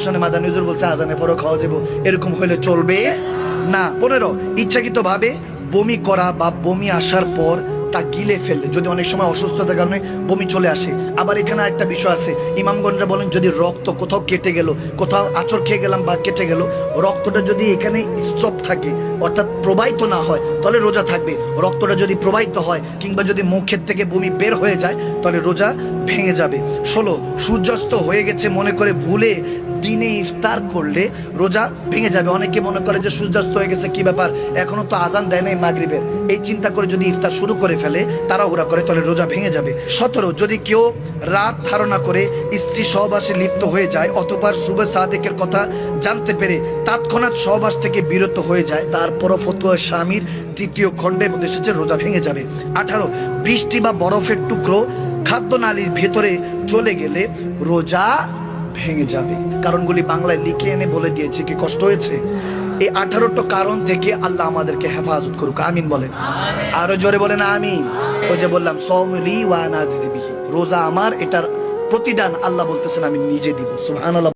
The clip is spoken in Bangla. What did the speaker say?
সামনে মাদানী হুজুর বলছে আজানের পরও খাওয়া যাবো, এরকম হলে চলবে না। 15 ইচ্ছাকৃত ভাবে বমি করা বা বমি আসার পর তা গিলে ফেললে, যদি অনেক সময় অসুস্থতার কারণে বমি চলে আসে। আবার এখানে একটা বিষয় আছে, ইমামগণরা বলেন যদি রক্ত কোথাও কেটে গেল, কোথাও আঁচড় খেয়ে গেলাম বা কেটে গেল, রক্তটা যদি এখানে স্টপ থাকে অর্থাৎ প্রবাহিত না হয় তাহলে রোজা থাকবে। রক্তটা যদি প্রবাহিত হয় কিংবা যদি মুখের থেকে বমি বের হয়ে যায় তাহলে রোজা ভেঙে যাবে। 16 সূর্যাস্ত হয়ে গেছে মনে করে ভুলে দিনে ইফতার করলে রোজা ভেঙে যাবে। অনেকে মনে করে যে সূর্যাস্ত হয়ে গেছে কি ব্যাপার, এখনো তো আজান দেয় নাই মাগরিবের, এই চিন্তা করে যদি ইফতার শুরু করে ফেলে, তাড়াহুড়া করে, তাহলে রোজা ভেঙে যাবে। 17 যদি কেউ রাত ধারণা করে স্ত্রী সহবাসে লিপ্ত হয়ে যায় অথবা শুভ সাদেকের কথা জানতে পেরে তৎক্ষণাৎ সহবাস থেকে বিরত হয়ে যায়, তারপরও ফতোয়া স্বামীর 3য় খণ্ডের মধ্যে এসেছে রোজা ভেঙে যাবে। 18 বৃষ্টি বা বরফের টুকরো খাদ্যনালীর ভেতরে চলে গেলে রোজা ভেঙে যাবে। কারণগুলি বাংলায় লিখে এনে বলে দিয়েছে, কি কষ্ট হয়েছে? এই 18টা কারণ থেকে আল্লাহ আমাদেরকে হেফাজত করুক, আমিন বলেন। আরো জোরে বলেন আমিন। ওই যে বললাম সওমলি ওয়া আনা আজজি বিহি, রোজা আমার, এটার প্রতিদান আল্লাহ বলতেছেন আমি নিজে দিব। সুবহানাল্লাহ।